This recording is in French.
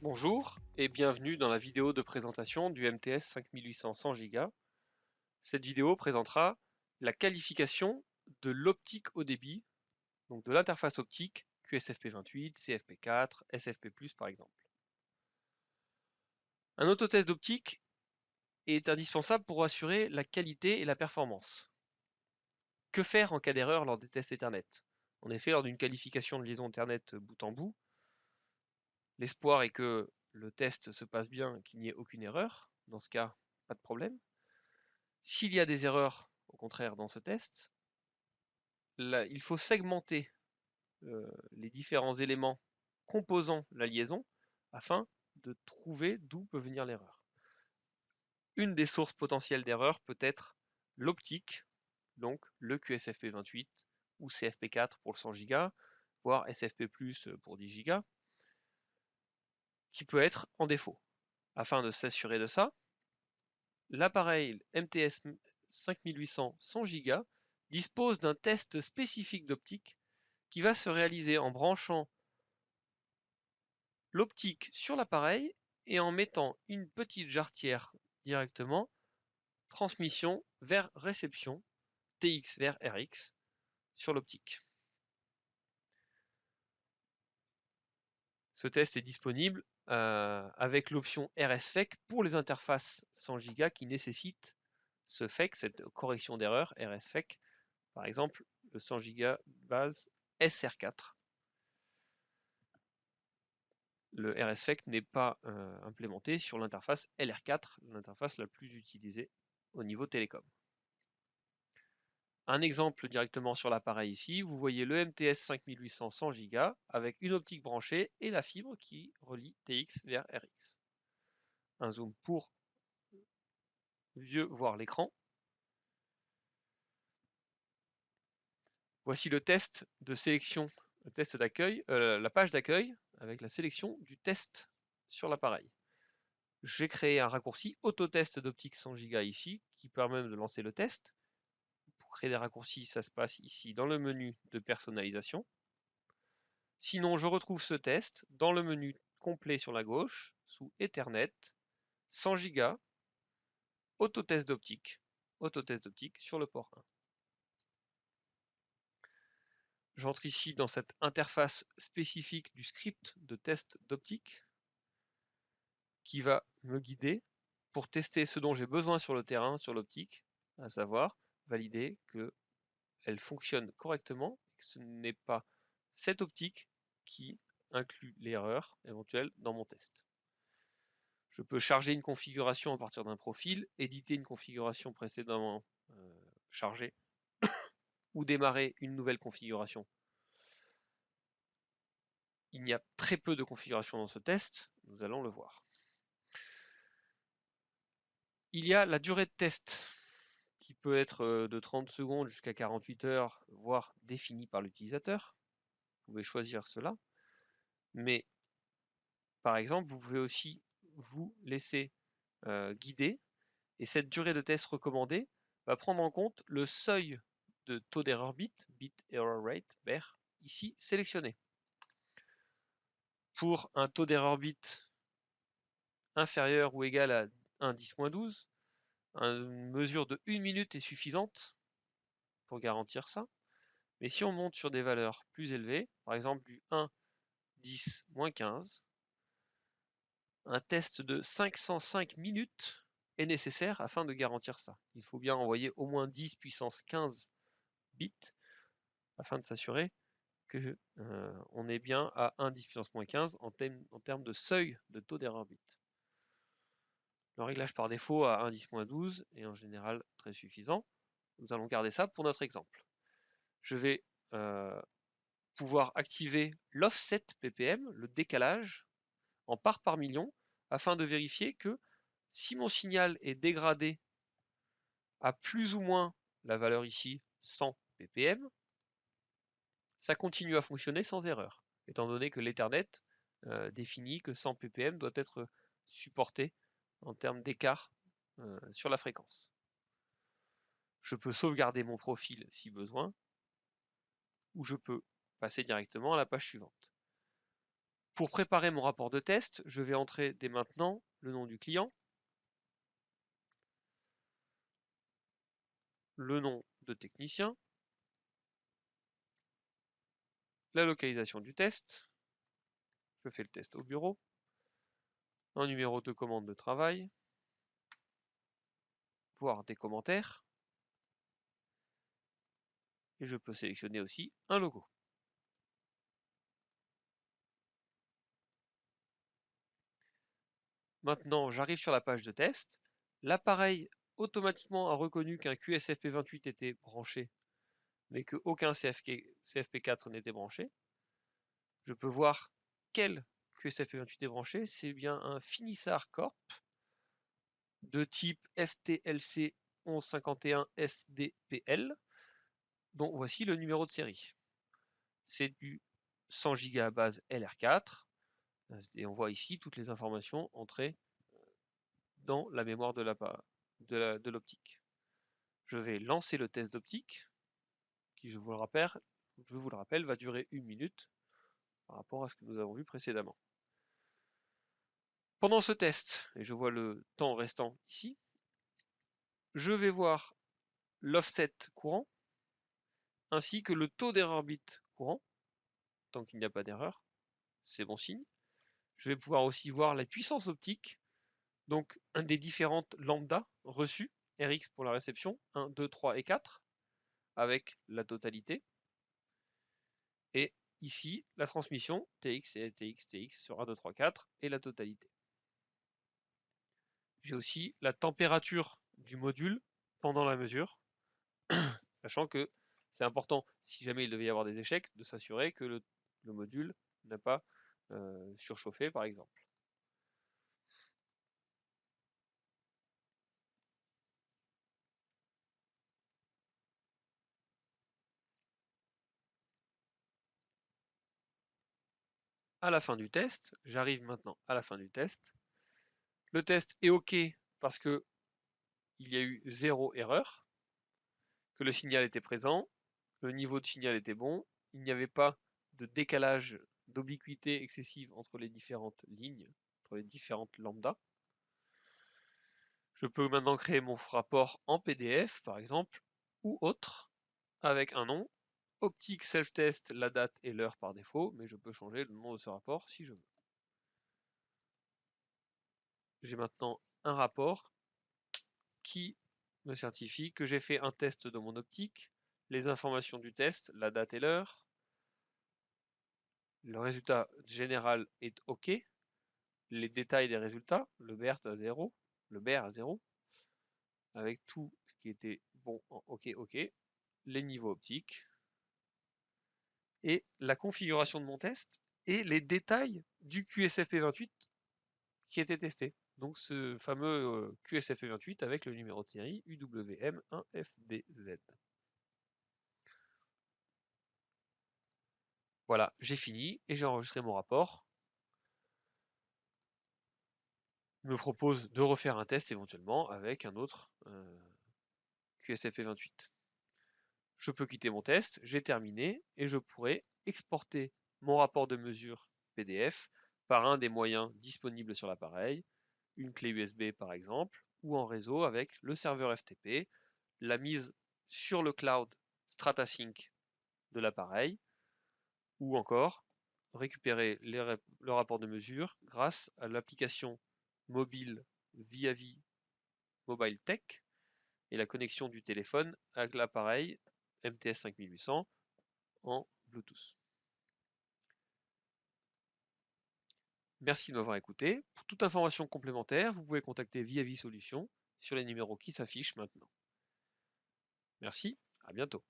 Bonjour et bienvenue dans la vidéo de présentation du MTS 5800 100 Go. Cette vidéo présentera la qualification de l'optique haut débit, donc de l'interface optique QSFP28, CFP4, SFP+, par exemple. Un autotest d'optique est indispensable pour assurer la qualité et la performance. Que faire en cas d'erreur lors des tests Ethernet? En effet, lors d'une qualification de liaison Ethernet bout en bout, l'espoir est que le test se passe bien et qu'il n'y ait aucune erreur. Dans ce cas, pas de problème. S'il y a des erreurs, au contraire, dans ce test, là, il faut segmenter les différents éléments composant la liaison afin de trouver d'où peut venir l'erreur. Une des sources potentielles d'erreur peut être l'optique, donc le QSFP28 ou CFP4 pour le 100 Go, voire SFP+, pour 10 Go, qui peut être en défaut. Afin de s'assurer de ça, l'appareil MTS 5800 100 Go dispose d'un test spécifique d'optique qui va se réaliser en branchant l'optique sur l'appareil et en mettant une petite jarretière directement, transmission vers réception, TX vers RX sur l'optique. Ce test est disponible avec l'option RSFEC pour les interfaces 100 Go qui nécessitent ce FEC, cette correction d'erreur RSFEC, par exemple le 100 Go base SR4. Le RSFEC n'est pas implémenté sur l'interface LR4, l'interface la plus utilisée au niveau télécom. Un exemple directement sur l'appareil ici, vous voyez le MTS 5800 100 Go avec une optique branchée et la fibre qui relie TX vers RX. Un zoom pour mieux voir l'écran. Voici le test de sélection, le test d'accueil, la page d'accueil avec la sélection du test sur l'appareil. J'ai créé un raccourci autotest d'optique 100 Go ici qui permet de lancer le test. Pour créer des raccourcis, ça se passe ici dans le menu de personnalisation. Sinon, je retrouve ce test dans le menu complet sur la gauche, sous Ethernet, 100 Go, autotest d'optique sur le port 1. J'entre ici dans cette interface spécifique du script de test d'optique qui va me guider pour tester ce dont j'ai besoin sur le terrain, sur l'optique, à savoir valider qu'elle fonctionne correctement et que ce n'est pas cette optique qui inclut l'erreur éventuelle dans mon test. Je peux charger une configuration à partir d'un profil, éditer une configuration précédemment chargée ou démarrer une nouvelle configuration. Il y a très peu de configurations dans ce test, nous allons le voir. Il y a la durée de test qui peut être de 30 secondes jusqu'à 48 heures, voire définie par l'utilisateur. Vous pouvez choisir cela. Mais par exemple, vous pouvez aussi vous laisser guider. Et cette durée de test recommandée va prendre en compte le seuil de taux d'erreur bit error rate, BER, ici sélectionné. Pour un taux d'erreur bit inférieur ou égal à 1,10-12, une mesure de 1 minute est suffisante pour garantir ça. Mais si on monte sur des valeurs plus élevées, par exemple du 1,10-15, un test de 505 minutes est nécessaire afin de garantir ça. Il faut bien envoyer au moins 10 puissance 15 bits afin de s'assurer que on est bien à 1,10 puissance moins 15 en termes de seuil de taux d'erreur bit. Le réglage par défaut à 1,10-12 est en général très suffisant. Nous allons garder ça pour notre exemple. Je vais pouvoir activer l'offset ppm, le décalage, en part par million, afin de vérifier que si mon signal est dégradé à plus ou moins la valeur ici 100 ppm, ça continue à fonctionner sans erreur, étant donné que l'Ethernet définit que 100 ppm doit être supporté en termes d'écart sur la fréquence. Je peux sauvegarder mon profil si besoin, ou je peux passer directement à la page suivante. Pour préparer mon rapport de test, je vais entrer dès maintenant le nom du client, le nom de technicien, la localisation du test, je fais le test au bureau, un numéro de commande de travail, voire des commentaires, et je peux sélectionner aussi un logo. Maintenant, j'arrive sur la page de test. L'appareil automatiquement a reconnu qu'un QSFP28 était branché, mais qu'aucun CFP4 n'était branché. Je peux voir quel QSFP28 est branché. C'est bien un Finisar Corp de type FTLC 1151 SDPL, dont voici le numéro de série. C'est du 100 Go à base LR4, et on voit ici toutes les informations entrées dans la mémoire de l'optique. Je vais lancer le test d'optique, qui, je vous le rappelle, va durer 1 minute par rapport à ce que nous avons vu précédemment. Pendant ce test, et je vois le temps restant ici, je vais voir l'offset courant, ainsi que le taux d'erreur bit courant. Tant qu'il n'y a pas d'erreur, c'est bon signe. Je vais pouvoir aussi voir la puissance optique, donc un des différentes lambda reçues, Rx pour la réception, 1, 2, 3 et 4, avec la totalité. Et ici, la transmission, TX et TX, TX sur 1, 2, 3, 4, et la totalité. J'ai aussi la température du module pendant la mesure, sachant que c'est important, si jamais il devait y avoir des échecs, de s'assurer que le module n'a pas surchauffé, par exemple. À la fin du test, j'arrive maintenant à la fin du test. Le test est OK parce que il y a eu 0 erreur, que le signal était présent, le niveau de signal était bon, il n'y avait pas de décalage d'obliquité excessive entre les différentes lignes, entre les différentes lambdas. Je peux maintenant créer mon rapport en PDF, par exemple, ou autre, avec un nom, optique self-test, la date et l'heure par défaut, mais je peux changer le nom de ce rapport si je veux. J'ai maintenant un rapport qui me certifie que j'ai fait un test de mon optique, les informations du test, la date et l'heure, le résultat général est OK, les détails des résultats, le BERT à 0, le BER à 0, avec tout ce qui était bon en OK, OK, les niveaux optiques, et la configuration de mon test, et les détails du QSFP28 qui était testé. Donc ce fameux QSFP28 avec le numéro de série UWM1FDZ. Voilà, j'ai fini et j'ai enregistré mon rapport. Il me propose de refaire un test éventuellement avec un autre QSFP28. Je peux quitter mon test, j'ai terminé et je pourrais exporter mon rapport de mesure PDF par un des moyens disponibles sur l'appareil, une clé USB par exemple, ou en réseau avec le serveur FTP, la mise sur le cloud StrataSync de l'appareil, ou encore récupérer le rapport de mesure grâce à l'application mobile Viavi Mobile Tech et la connexion du téléphone à l'appareil MTS 5800 en Bluetooth. Merci de m'avoir écouté. Pour toute information complémentaire, vous pouvez contacter Viavi Solutions sur les numéros qui s'affichent maintenant. Merci, à bientôt.